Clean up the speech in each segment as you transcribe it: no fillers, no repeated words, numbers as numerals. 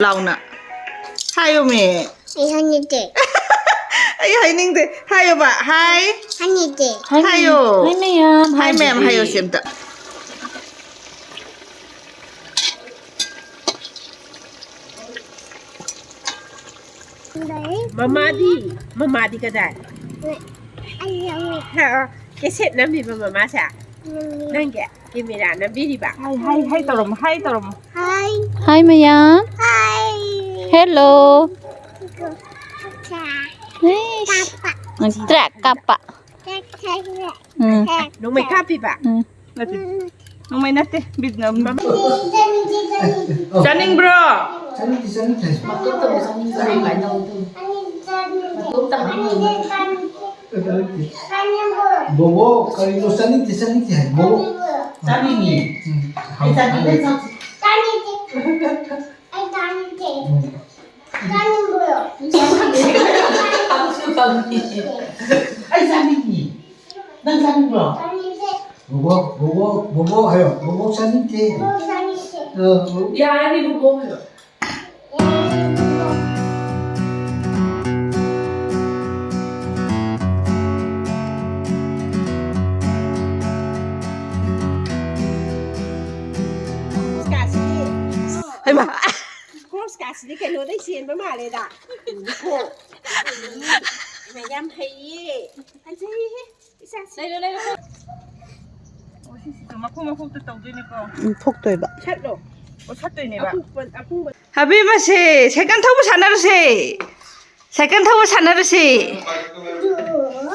เราน่ะ하요 매 하니데 아이 하이닝데 하요 봐 하이 하니데 하요 하이매야 하이맴 하요 쌤다 Mama di ka dai. 안녕 Ha, ke set nam bi mama sa. Nang ke, ke mi ra nam bi di ba. 하이 떨어럼 하이 떨어럼 하이 하이매야 하이 헬로 자 트랙 까빠 짝짝이야 응 No mai ka bi ba. 응 나티 농마이 나티 빗 넘 짠 짜닝 브로 Bobo, kalau itu saniti hai. Bobo. Sanini. Ai sanini. Nang sanin bro. Bobo, ayo. Bobo saniti. Ya ni bu bo. 하이마 Cross ka si ke lo dai sien ba ma le da. Ko. Me yam hai ye. An ji he. Isa 레이로 마코마코 떠오르니까 폭도 해봐 chat lo. 샀더니 봐 Apun 하비마시 세컨 타고 사나르세 세컨 타고 사나르세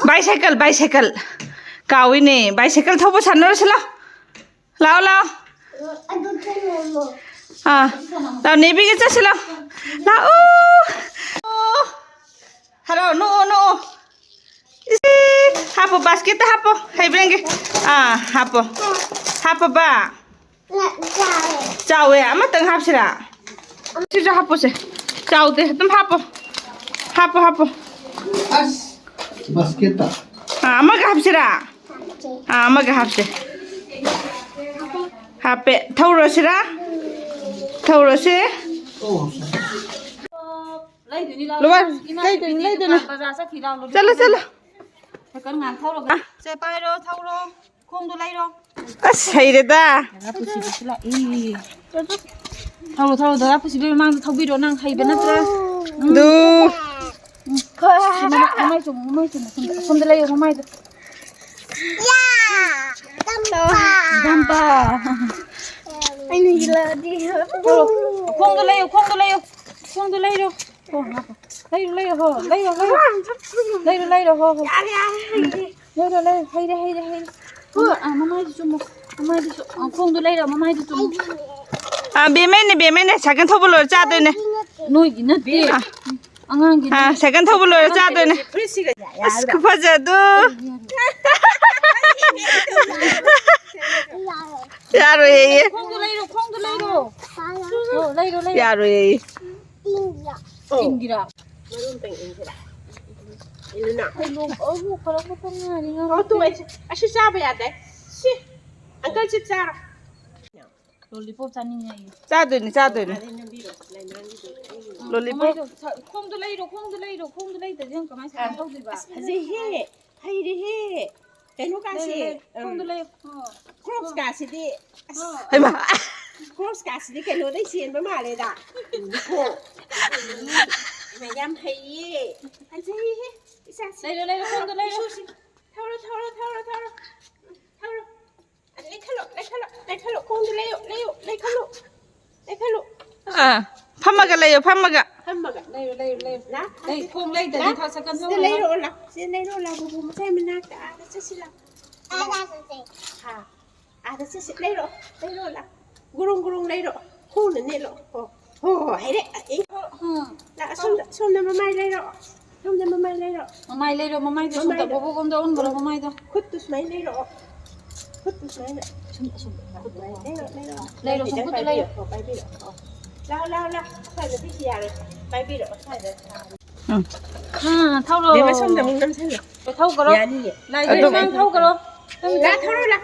바이사이클 가위네 바이사이클 타고 사나르세라 라오 라오 네비게 짜실라 라오 하라 노 하포 바스켓 하포 해브랭게 하포 봐 짜오야 아마 땡 합시라 진짜 하포세 짜오데 좀 하포 As. Basketa. 아마가 합시라 아마가 합시 하페 타우러시라 Oh. 루바 잘라 잠깐 안 타오러 제 빠이로 타오러 콩도 라이로 아싸 이래다 아프시 비실라 이 타오러 너 아프시 비망도 타비로 난 하이베 나트라 누 엄마이 좀 손들 라이로 엄마이 좀 담바 콩도 라이로 라이로 하이레 엄마이도 좀 콩도 라이로 엄마이도 좀 비메네 작은 터블로 짜드네 노이기 나비 앙앙기 작은 터블로 짜드네 Prisi ga ya. 스쿠파자도 야로 예예 콩도 라이로 야로 예예 인디라 Marun teng in sila. Ilo na. 어우 그렇구나 아니가 Oh, tu ai. Ashi sa ba ya dai? Si. Uncle chip sa. 롤리팝 짜니냐 이 짜드네 롤리팝 콩도 라이로 지금 가만히 살 거지 봐 Azi he. Hai de he. Tenu ka si. 콩도 라이로 Cross ka si di. 하이마 Cross ka si di ke lo dai sien ba ma le da. Ko. Me yam hai ye. Azi he. Isa si. 라이로 콩도 라이로 Thao. Lấy khalo, con đi lấy khalo. 판마갈래요 판마가 Hammaga. 라이로 Lá. 라이 콩 라이다 니 다 잠깐 Xin lấy đồ là, bố bố xem mình nát cả, nó sẽ là. Nó sẽ lấy đồ là. Gurung lấy đồ. Hôn lên lên đồ. Hay đấy. Là xong rồi mai lấy đồ. 엄마이 레이로 엄마이도 손다 보보건도 온 거라 엄마이도 Khuất tôi mấy lấy đồ. 레이로 손부터 레이로 lao phải là cái gì à bay bị được phải là 아 타오로 내가 처음 잡은 남자야 타오 걸어 아니 라이로 타오 걸어 나 털어라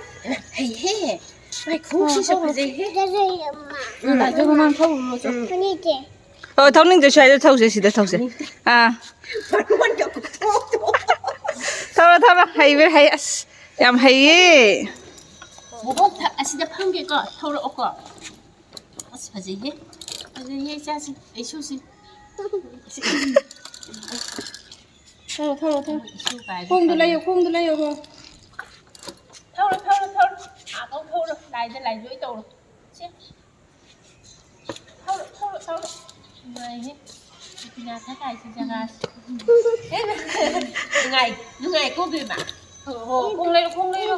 헤이 해 왜 고시 셔 가지 해 나 저거만 타오로 줘 아니지 ꯊꯧꯅꯤꯡꯗ꯭ꯔꯁꯨ ꯁ꯭ꯋꯥꯏꯗ ꯊꯧꯁꯦ ꯁꯤꯗ ꯊꯧꯁꯦ ꯃꯔꯣꯟ ꯌꯥꯎꯊꯣꯛ ꯊꯧꯔꯣ ꯍꯩ ꯑꯁ ꯌꯥꯝ ꯍꯩꯌꯦ ꯕꯣꯕꯣꯛ ꯑꯁꯤꯗ ꯐꯝꯒꯦꯀꯣ ꯊꯧꯔꯛꯑꯣꯀꯣ ꯑꯁ ꯐꯖꯩꯍꯦ ꯏꯆꯥꯁꯤ ꯑꯩꯁꯨꯁꯤ ꯊꯧꯔꯣ ꯈꯣꯡꯗꯨ ꯂꯩꯌꯣ ꯊꯧꯔꯣ ꯑꯥꯐꯥꯎ ꯊꯧꯔꯣ ꯂꯥꯏꯖꯣꯏ ꯇꯧꯔꯣ ꯁꯤ ꯊꯧꯔꯣ ꯅꯨꯡꯉꯥꯏꯍꯦ ꯄꯤꯅꯥꯊ ꯀꯥꯏꯁꯤ ꯖꯒꯥꯁꯤ ꯅꯨꯡꯉꯥꯏꯀꯣ ꯕꯦꯝꯃ ꯈꯣꯡ ꯂꯩꯔꯣ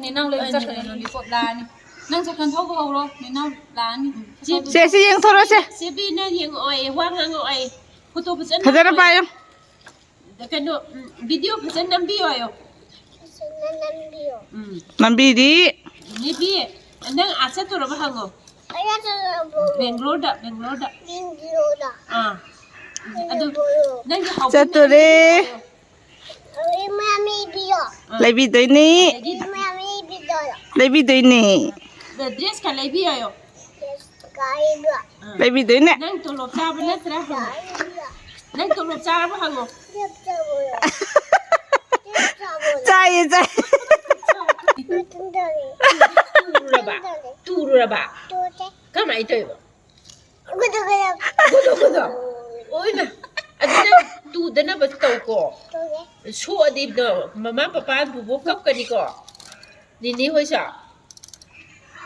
ꯅꯦꯅꯥꯎ ꯂꯩꯕ ꯆꯠꯈ꯭ꯔꯦ ꯂꯣꯂꯤꯄꯣꯞ ꯂꯥꯛꯑꯅꯤ ꯅꯪ ꯁꯥꯏꯀꯜ ꯊꯧꯕ ꯍꯧꯔꯣ ꯅꯦꯅꯥꯎ ꯂꯥꯛꯑꯅꯤ ꯁꯤ ꯌꯦꯡꯊꯣꯔꯣꯁꯦ ꯆꯦꯕꯤꯅ ꯌꯦꯡꯉꯛꯑꯣ ꯋꯥ ꯉꯥꯡꯉꯛꯑꯣ ꯐꯣꯇꯣ ꯐꯖꯅ ꯄꯥꯏꯌꯣ ꯀꯩꯅꯣ ꯚꯤꯗꯤꯑꯣ ꯐꯖꯅ ꯅꯝꯕꯤꯌꯣ ꯅꯝꯕꯤꯔꯤ ꯅꯦꯕꯤ ꯅꯪ ꯆꯠꯇꯣꯔꯕ ꯍꯪꯉꯣ ꯕꯦꯡꯒ꯭ꯂꯣꯔꯗ ꯑꯗꯨ ꯅꯪꯒꯤ ꯆꯠꯇꯣꯔꯦ ꯂꯩꯕꯤꯗꯣꯏꯅꯤ ꯗ꯭ꯔꯦꯁꯀ ꯂꯩꯕꯤꯌꯣ ꯂꯩꯕꯤꯗꯣꯏꯅꯦ ꯅꯪ ꯇꯣꯂꯣꯞ ꯆꯥꯕ ꯅꯠꯇ꯭ꯔꯥ ꯍꯪꯉꯣ ꯅꯪ ꯇꯣꯂꯣꯞ ꯆꯥꯔꯕ ꯍꯪꯉꯣ ꯆꯥꯏꯌꯦ ꯇꯨꯔꯨꯔꯕ ꯀꯃꯥꯏꯅ ꯇꯧꯏꯕ ꯑꯣꯏꯃ ꯑꯗꯨ ꯅꯪ ꯇꯨꯗꯅꯕ ꯇꯧꯀꯣ ꯁꯣꯛꯑꯗꯤ ꯃꯃꯥ ꯄꯄꯥ ꯕꯨꯕꯣꯛ ꯀꯞꯀꯅꯤꯀꯣ ꯅꯤꯅꯤ ꯍꯣꯏꯁꯨ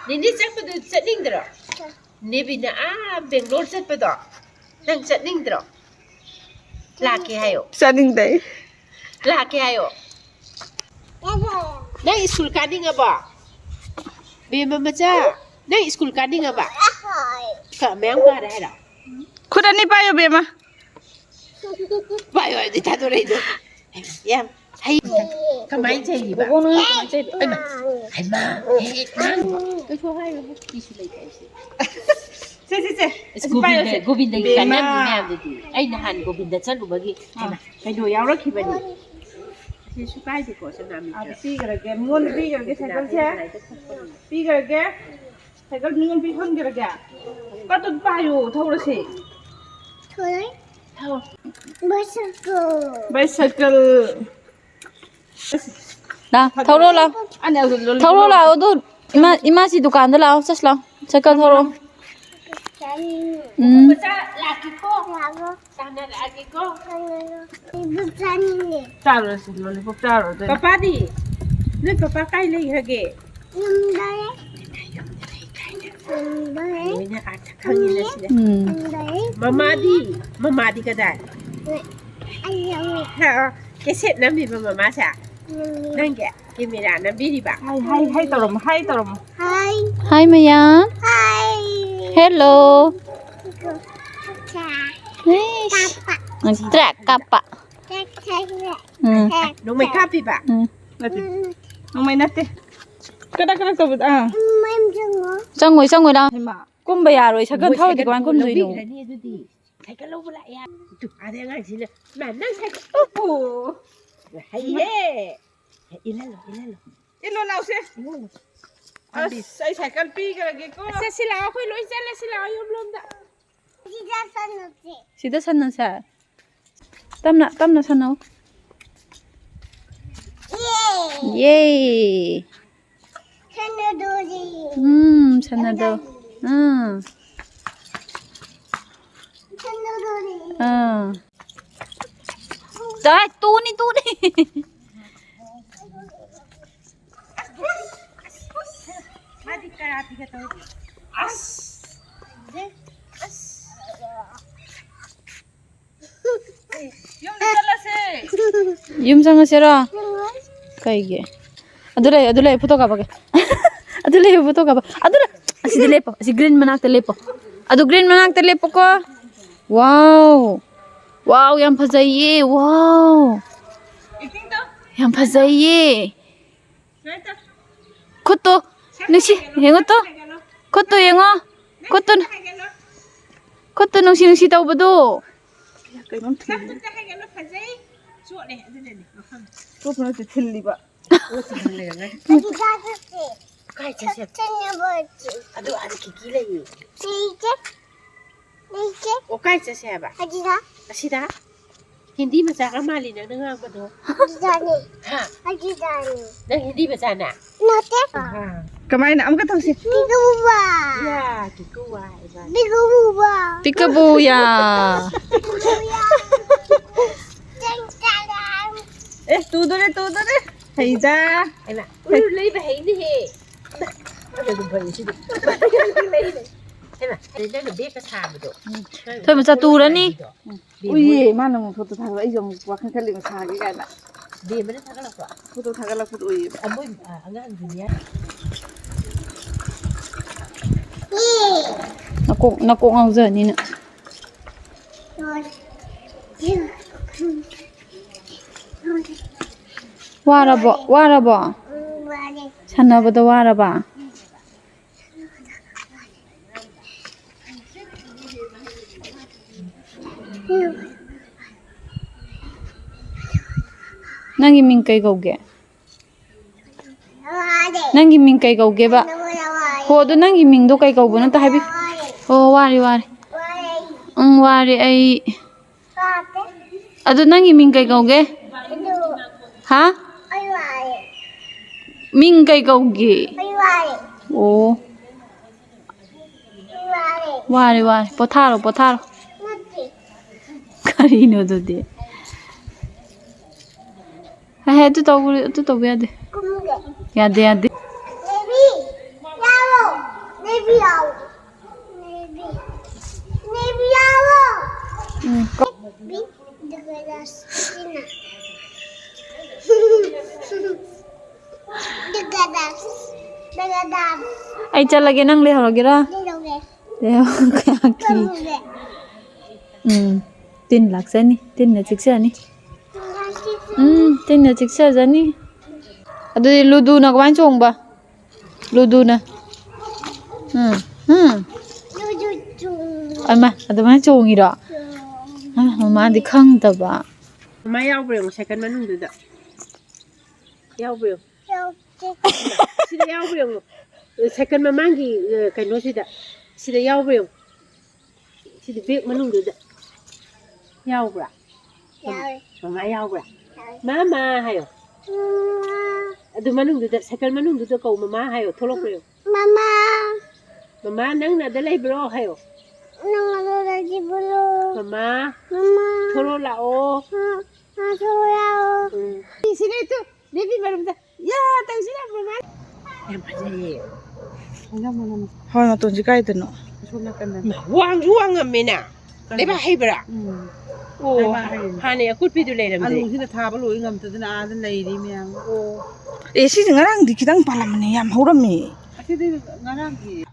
ꯅꯤꯅꯤ ꯆꯠꯄꯗꯨ ꯆꯠꯅꯤꯡꯗ꯭ꯔꯣ ꯅꯦꯕꯤꯅ ꯕꯦꯡꯒ꯭ꯂꯣꯔ ꯆꯠꯄꯗꯣ ꯅꯪ ꯆꯠꯅꯤꯡꯗ꯭ꯔꯣ ꯂꯥꯛꯀꯦ ꯍꯥꯏꯌꯣ ꯆꯥꯅꯤꯡꯗꯦ ꯂꯥꯛꯀꯦ ꯍꯥꯏꯌꯣ ꯅꯪ ꯁ꯭ꯀꯨꯜ ꯀꯥꯅꯤꯡꯉꯕꯣ ꯕꯦꯝꯃ ꯃꯆꯥ ꯅꯪ ꯁ꯭ꯀꯨꯜ ꯀꯥꯅꯤꯡꯉꯕ ꯃꯌꯥꯝ ꯀꯥꯔꯦ ꯍꯥꯏꯔꯣ ꯈꯨꯠ ꯑꯅꯤ ꯄꯥꯏꯌꯣ ꯕꯦꯝꯃ ꯄꯥꯏꯌꯣ ꯍꯥꯏꯗꯤ ꯊꯥꯗꯣꯔꯛꯏꯗꯣ ꯌꯥꯝ ꯍꯩ ꯀꯃꯥꯏꯅ ꯆꯩꯔꯤꯕ ꯍꯩꯃꯥ ꯀꯩꯁꯨ ꯂꯩꯇꯦ ꯒꯣꯕꯤꯟꯗꯒꯤ ꯀꯥꯟꯅꯕ ꯃꯌꯥꯝꯗꯨꯗꯤ ꯑꯩ ꯅꯍꯥꯟ ꯒꯣꯕꯤꯟꯗ ꯆꯠꯂꯨꯕꯒꯤ ꯀꯩꯅꯣ ꯌꯥꯎꯔꯛꯈꯤꯕꯅꯤ ꯀꯩꯁꯨ ꯀꯥꯏꯗꯦꯀꯣ ꯁꯅꯥꯃꯤꯇ ꯄꯤꯈ꯭ꯔꯒꯦ ꯃꯤꯉꯣꯟꯗ ꯄꯤꯈ꯭ꯔꯒꯦ ꯁꯥꯏꯀꯜꯁꯦ ꯄꯤꯈ꯭ꯔꯒꯦ ꯁꯥꯏꯀꯜ ꯃꯤꯉꯣꯟꯗ ꯄꯤꯍꯟꯈ꯭ꯔꯒꯦ ꯀꯠꯇꯨ ꯄꯥꯏꯌꯣ ꯊꯧꯔꯁꯦ ꯕꯥꯏꯁꯥꯏꯀꯜ ꯊꯧꯔꯣ ꯂꯥꯛꯑꯣ ꯑꯗꯨ 이마씨 두칸ꯗ लाओ चल लाओ साइकिल थोरो ꯃꯆꯥ ꯂꯥꯛꯀꯦꯀꯣ ꯇꯥꯟꯅꯔꯛꯑꯒꯦꯀꯣ ꯆꯥꯔꯨꯔꯁꯤ ꯂꯣꯂꯤꯄꯣꯞ ꯆꯥꯔꯨꯔꯗꯣꯏꯅꯤ ꯄꯄꯥꯗꯤ ꯅꯣꯏ ꯄꯄꯥ ꯀꯥꯏ ꯂꯩꯈ꯭ꯔꯒꯦ ꯂꯣꯏꯅ ꯑꯥꯔꯊ ꯈꯪꯉꯤꯅ ꯁꯤꯗ ꯃꯃꯥꯗꯤ ꯀꯗꯥꯏ ꯀꯦꯁꯦꯠ ꯅꯝꯃꯤꯕ ꯃꯃꯥꯁꯦ ꯅꯪꯒꯤ ꯀꯦꯃꯦꯔꯥ ꯅꯝꯕꯤꯔꯤꯕ ꯍꯥꯏ ꯇꯧꯔꯝꯃꯣ हाय मैया हेलो ट्रैक कापा ꯅꯣꯡꯃꯩ ꯀꯥꯞꯄꯤꯕ ꯅꯠꯇꯦ ꯅꯣꯡꯃꯩ ꯅꯠꯇꯦ ꯀꯗꯥ ꯇꯧꯕꯗ ꯆꯪꯉꯣꯏ ꯂꯥꯎ ꯍꯩꯃꯥ ꯀꯨꯝꯕ ꯌꯥꯔꯣꯏ ꯁꯥꯏꯀꯜ ꯊꯧꯔꯗꯤ ꯀꯃꯥꯏꯅ ꯀꯨꯝꯗꯣꯏꯅꯣ ꯂꯧꯕꯤꯈ꯭ꯔꯅꯤ ꯑꯗꯨꯗꯤ ꯁꯥꯏꯀꯜ ꯂꯧꯕ ꯂꯥꯛꯑꯦ ꯑꯗꯩ ꯑꯉꯥꯡꯁꯤꯅ ꯅꯪ ꯁꯥꯏꯀꯜ ꯍꯩꯌꯦ ilalo ꯏꯜꯂꯣ ꯂꯥꯎꯁꯦ ꯑꯁ ꯑꯩ ꯁꯥꯏꯀꯜ ꯄꯤꯈ꯭ꯔꯒꯦꯀꯣ ꯆꯠꯁꯤ ꯂꯥꯛꯑꯣ ꯑꯩꯈꯣꯏ ꯂꯣꯏ ꯆꯠꯂꯁꯤ ꯂꯥꯛꯑꯣ ꯌꯨꯝꯂꯣꯝꯗ सीधा सन्नसा तमना सन्नो ये सन्नदो तू नहीं मादी कराती का तो ꯌꯨꯝ ꯆꯪꯉꯁꯤꯔꯣ ꯀꯩꯒꯤ ꯑꯗꯨ ꯂꯩ ꯐꯣꯇꯣ ꯀꯥꯞꯄꯒꯦ ꯑꯗꯨ ꯂꯩ ꯐꯣꯇꯣ ꯀꯥꯞꯄ ꯑꯗꯨ ꯑꯁꯤꯗ ꯂꯦꯞꯄꯣ ꯑꯁꯤ ꯒ꯭ꯔꯤꯟ ꯃꯅꯥꯛꯇ ꯂꯦꯞꯄꯣ ꯑꯗꯨ ꯒ꯭ꯔꯤꯟ ꯃꯅꯥꯛꯇ ꯂꯦꯞꯄꯣꯀꯣ वाव ꯌꯥꯝ ꯐꯖꯩꯌꯦ वाव ꯌꯥꯝ ꯐꯖꯩꯌꯦ ꯈꯨꯠꯇꯣ ꯅꯨꯡꯁꯤ ꯌꯦꯡꯉꯣ ꯇꯣ ꯈꯨꯠꯇꯣ ꯌꯦꯡꯉꯣ ꯈꯨꯠꯇꯣ ꯅꯨꯡꯁꯤ ꯇꯧꯕꯗꯣ ꯀꯩꯅꯣꯝ ꯊꯤꯜꯂꯤ ꯊꯤꯜꯂꯤꯕ काय चसे अदु आदि की लई ꯑꯣ ꯀꯥꯏ ꯆꯠꯁꯦ ꯍꯥꯏꯕ ꯑꯗꯨꯗ ꯑꯁꯤꯗ ꯍꯤꯟꯗꯤ ꯃꯆꯥꯒ ꯃꯥꯜꯂꯤ ꯅꯪꯅ ꯉꯥꯡꯕꯗꯣ ꯑꯗꯨꯗꯅꯤ ꯍꯥ ꯑꯗꯨꯗꯅꯤ ꯅꯪ hindi machana ꯅꯠꯇꯦ Kamain na. Amka tawsi. ꯕꯤꯒꯨꯕꯥ ya kikuwa iba ꯕꯤꯒꯨꯕꯥ Peekaboo-ya. ꯆꯪꯆꯥꯔꯥꯡ Eh, tudore. Hayda. ina lei ba hindi he ano dum ba yisi lei ina nang be ka sabado Thôi mà sao tù đó ni? Ui, mana mo photo thaga. Ai jong wakhan khali mo sagi kana. be mana thakala ko Photo thaga la photo ui. amoy angan dunya Nako ngau giờ ni nè. Warabo. Sanabada waraba. Nangi ming kai kauge. Nangi ming kai kauge ba. Ho do nangi ming do kai kaubo na ta habi. Oh wari. Wari ai. Ado nangi ming kai kauge. Ha? Ming kai kauge. Oh. Wari. Potharo. Karino do de. Hai tu tahu yade. Yade. Ai chalage nang le horoge ra. Le kaya ki. 3 lakh se ni. 3 na chik se ni. 3 na chik se ja ni. Adu ludu na kwan chong ba. Ludu na. Ama adu ma chong ira. Mama di khang ta ba. ma yaw breng second manung du da yaw breng sida yaw breng second mamangi kaino sida yaw breng sida bek manung du da yaw bra mama yaw bra mama hayo adu manung du da second manung du da ko mama hayo tholok breng mama nang na da lei bro hayo mama tholo la o sini itu baby baru dah ya tahu sini mama yang pakai Hoy matun ji kai tano. wang amena leba hebra oh hani akut pidu le ram de sini thaba loi ngam tadina adan leiri miyang Eh, si ngarang di kitang palam ni yam horam ni. asidi ngarang ki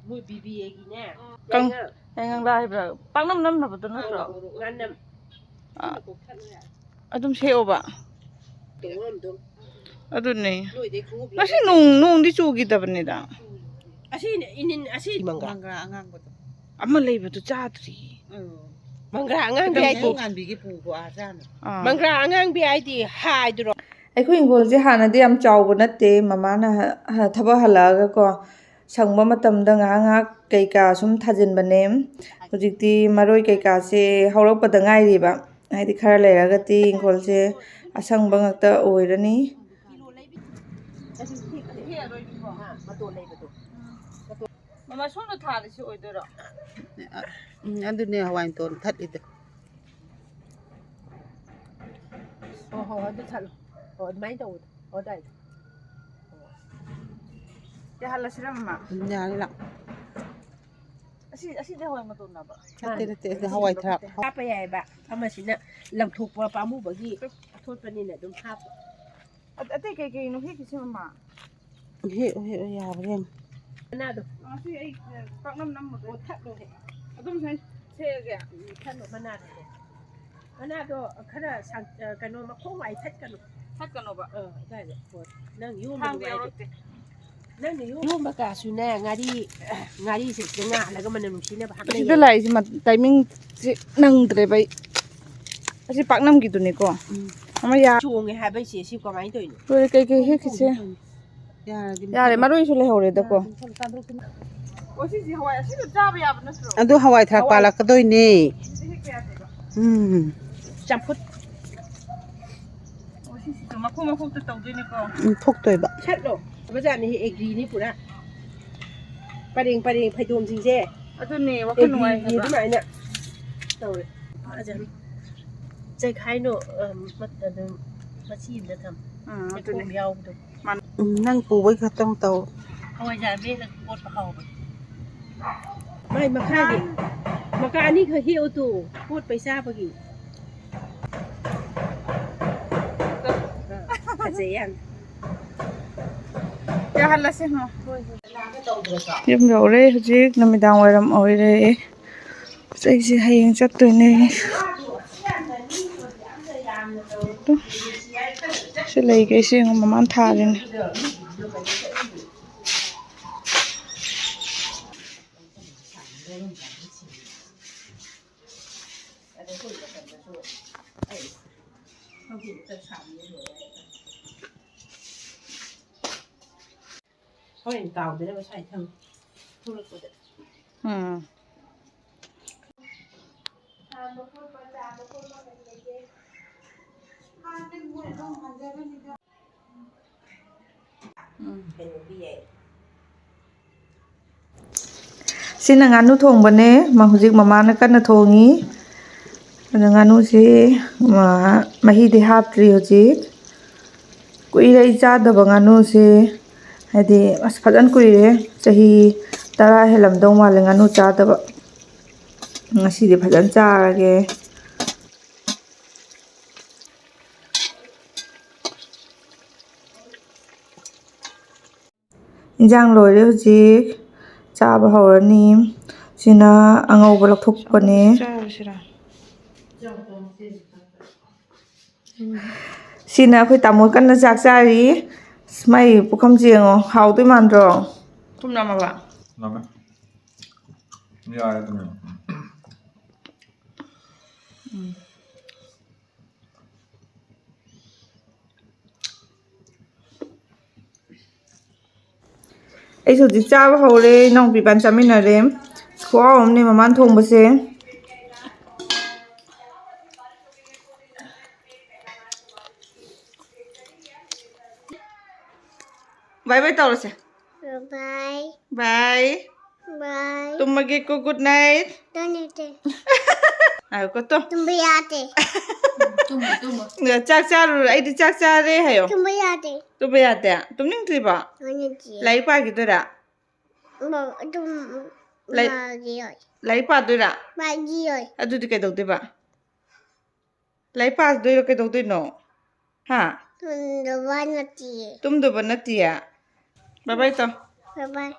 mui bibi egi na Kang ngang dai bra. Pang nam na ba tano bra. nganam Adum seo ba. tungam dum Adu ni. loi de khung Masi nung di chugi da bani da. asin inin asin mangga mangra angang ko to Amma lei ba tu chatri. mangra angang bi ai ai ko ngan bi ki pu ko a jan mangra angang bi ai di hai dro ꯑꯩꯈꯣꯏ ꯏꯪꯈꯣꯜꯁꯦ ꯍꯥꯟꯅꯗꯤ ꯌꯥꯝ ꯆꯥꯎꯕ ꯅꯠꯇꯦ ꯃꯃꯥꯅ ꯊꯕꯛ ꯍꯜꯂꯛꯑꯒꯀꯣ ꯁꯪꯕ ꯃꯇꯝꯗ ꯉꯥꯏꯍꯥꯛ ꯀꯩꯀꯥ ꯁꯨꯝ ꯊꯥꯖꯤꯟꯕꯅꯦ ꯍꯧꯖꯤꯛꯇꯤ ꯃꯔꯣꯏ ꯀꯩꯀꯥꯁꯦ ꯍꯧꯔꯛꯄꯗ ꯉꯥꯏꯔꯤꯕ ꯍꯥꯏꯗꯤ ꯈꯔ ꯂꯩꯔꯒꯗꯤ ꯏꯪꯈꯣꯜꯁꯦ ꯑꯁꯪꯕ ꯉꯥꯛꯇ ꯑꯣꯏꯔꯅꯤ ꯃꯃꯥ ꯁꯣꯝꯗ ꯊꯥꯔꯤꯁꯤ ꯑꯣꯏꯗꯣꯏꯔꯣ adune hawain ton thatida ho adu thalo ho mai do ho dai ꯌꯥꯍꯜꯂꯁꯤꯔ ꯃꯃꯥ nyari la ꯑꯁꯤꯗ ꯍꯋꯥꯏ ꯃꯇꯣꯟ ꯅꯕ tate hawai thap hapa yai ba amasina lamthokpa pamubagi athotpanina dum hap ꯑꯇꯩ ꯀꯩꯀꯩꯅꯣ ꯍꯦꯛꯀꯤꯁꯤ ꯃꯃꯥ he ya brem manado ꯑꯁꯤ ꯑꯩ ꯄꯥꯛꯅꯝ ꯅꯝꯃꯒ ꯊꯠꯂꯣ ꯍꯦꯛ ꯑꯗꯨꯝ ꯁꯨꯃꯥꯏꯅ ꯁꯦꯛꯑꯒꯦ thano manado khara kano makhong wai thatkano ꯊꯠꯀꯅꯣꯕ dai nang yum ꯊꯥꯡꯗꯤ ꯌꯥꯎꯔꯛꯇꯦ nang yum ba ka suna ngari se nga laga manam sina ba hakle ꯁꯤꯗ ꯂꯥꯛꯏꯁꯤ ꯇꯥꯏꯃꯤꯡ ꯅꯪꯗ꯭ꯔꯦꯕ ꯑꯩ ꯑꯁꯤ ꯄꯥꯛꯅꯝꯒꯤꯗꯨꯅꯤꯀꯣ ꯑꯃ chonge habai se si kamai toino ꯂꯣꯏꯔꯦ ꯀꯩꯀꯩ ꯍꯦꯛꯈꯤꯁꯦ yaradi ꯌꯥꯔꯦ ꯃꯔꯣꯏꯁꯨ ꯂꯩꯍꯧꯔꯦꯗꯀꯣ ꯑꯗꯨ ꯍꯋꯥꯏ ꯊꯔꯥꯛ ꯄꯥꯜꯂꯛꯀꯗꯣꯏꯅꯦ ꯆꯝꯐꯨꯠ ꯃꯈꯣꯛꯇ ꯇꯧꯗꯣꯏꯅꯤꯀꯣ ꯐꯨꯛꯇꯣꯏꯕ ꯁꯠꯂꯣ ꯕꯖꯥꯔꯅꯤ ꯑꯦꯒ꯭ꯔꯤꯅꯤ ꯄꯨꯔꯥ ꯄꯔꯦꯡ ꯐꯩꯗꯣꯝꯁꯤꯡꯁꯦ ꯑꯗꯨꯅꯦ ꯋꯥꯈꯜ ꯅꯨꯡꯉꯥꯏ ꯑꯦꯒ꯭ꯔꯤꯒꯤ ꯑꯗꯨꯃꯥꯏꯅ ꯇꯧꯔꯦ ꯐꯖꯅ ꯆꯩꯈꯥꯏꯅꯣ ꯑꯗꯨꯝ ꯃꯆꯤ ꯑꯃꯗ ꯊꯝ ꯆꯩꯈꯣꯝ ꯌꯥꯎꯕꯗꯣ ꯅꯪ ꯄꯨꯕꯩ ꯈꯛꯇꯪ ꯇꯧ ꯍꯋꯥꯏꯖꯥꯔ ꯃꯦꯠꯂ ꯀꯣꯠꯄ ꯍꯥꯎꯕꯅꯤ ꯃꯥꯏ ꯃꯈꯥꯒꯤ ꯃꯀꯥ ꯑꯅꯤꯈꯛ ꯍꯦꯛꯎ ꯇꯨ ꯀꯣꯠꯄꯩ ꯆꯥꯕꯒꯤ ꯐꯖꯩ ꯌꯥꯝ ꯌꯥꯍꯜꯂꯁꯦ ꯌꯨꯝ ꯌꯧꯔꯦ ꯍꯧꯖꯤꯛ ꯅꯨꯃꯤꯗꯥꯡ ꯋꯥꯏꯔꯝ ꯑꯣꯏꯔꯦ ꯑꯩꯁꯦ ꯍꯌꯦꯡ ꯆꯠꯇꯣꯏꯅꯦ ꯁꯤ ꯂꯩꯈꯩꯁꯦ ꯌꯦꯡꯉꯣ ꯃꯃꯥꯅ ꯊꯥꯔꯤꯅꯦ ꯍꯣꯔꯦꯟ ꯀꯥꯎꯗꯅꯕ ꯁ꯭ꯋꯥꯏ ꯊꯝꯃꯨ ꯊꯣꯛꯂꯛꯄꯗ ꯁꯤꯅ ꯉꯥꯅꯨ ꯊꯣꯡꯕꯅꯦ ꯍꯧꯖꯤꯛ ꯃꯃꯥꯅ ꯀꯟꯅ ꯊꯣꯡꯉꯤ ꯑꯗ ꯉꯥꯅꯨꯁꯤ ꯃꯍꯤꯗꯤ ꯍꯥꯞꯇ꯭ꯔꯤ ꯍꯧꯖꯤꯛ ꯀꯨꯏꯔꯦ ꯑꯩ ꯆꯥꯗꯕ ꯉꯥꯅꯨꯁꯤ ꯍꯥꯏꯗꯤ ꯑꯁ ꯐꯖꯅ ꯀꯨꯏꯔꯦ ꯆꯍꯤ 10 ꯍꯦꯜꯂꯝꯗꯧ ꯃꯥꯜꯂꯦ ꯉꯥꯅꯨ ꯆꯥꯗꯕ ꯉꯁꯤꯗꯤ ꯐꯖꯅ ꯆꯥꯔꯒꯦ ꯏꯟꯖꯥꯡ ꯂꯣꯏꯔꯦ ꯍꯧꯖꯤꯛ ꯆꯥꯕ ꯍꯧꯔꯅꯤ ꯁꯤꯅ ꯑꯉꯧꯕ ꯂꯧꯊꯣꯛꯄꯅꯦ ꯁꯤꯅ ꯑꯩꯈꯣꯏ ꯇꯥꯃꯣ ꯀꯟꯅ ꯆꯥꯛ ꯆꯥꯔꯤ ꯃꯥꯏ ꯄꯨꯈꯝꯁꯦ ꯌꯦꯡꯉꯣ ꯍꯥꯎꯗꯣꯏ ꯃꯥꯟꯗ꯭ꯔꯣ ꯊꯨꯝ ꯅꯝꯃꯕ Name. Ya, ꯑꯩꯁꯨ ꯍꯧꯖꯤꯛ ꯆꯥꯕ ꯍꯧꯔꯦ ꯏꯅꯥꯎꯄꯤ ꯏꯕꯥꯅꯤ ꯆꯥꯃꯤꯟꯅꯔꯦ ꯈꯨꯍꯥꯎ ꯑꯃꯅꯦ ꯃꯃꯥꯅ ꯊꯣꯡꯕꯁꯦ ꯕꯥꯏ ꯕꯥꯏ ꯇꯧꯔꯁꯦ Bye. Bye Bye. ꯇꯨꯝꯃꯒꯦꯀꯣ ꯒꯨꯗ ꯅꯥꯏꯠ Donate. ꯉꯥꯏꯌꯨꯀꯣ ꯇꯣ Tumbayate. ꯆꯥꯛ ꯆꯥꯔꯨꯔꯣ ꯑꯩꯗꯤ ꯆꯥꯛ ꯆꯥꯔꯦ ꯍꯥꯏꯌꯣ Tumbayate. ꯇꯨꯝꯕ ꯌꯥꯗꯦ ꯇꯨꯝꯅꯤꯡꯗ꯭ꯔꯤꯕꯣ Donate. ꯂꯥꯏꯔꯤꯛ ꯄꯥꯈꯤꯗꯣꯏꯔꯥ ꯂꯥꯏꯔꯤꯛ ꯄꯥꯗꯣꯏꯔꯥ Magioi. ꯑꯗꯨꯗꯤ kaidokteba ꯂꯥꯏꯔꯤꯛ ꯄꯥꯗꯣꯏꯔꯣ ꯀꯩꯗꯧꯗꯣꯏꯅꯣ ꯍꯥ Tundavanati. ꯇꯨꯝꯗꯕ ꯅꯠꯇꯤꯌꯦ ꯕꯥꯏ ꯕꯥꯏ ꯇꯧ Bye bye.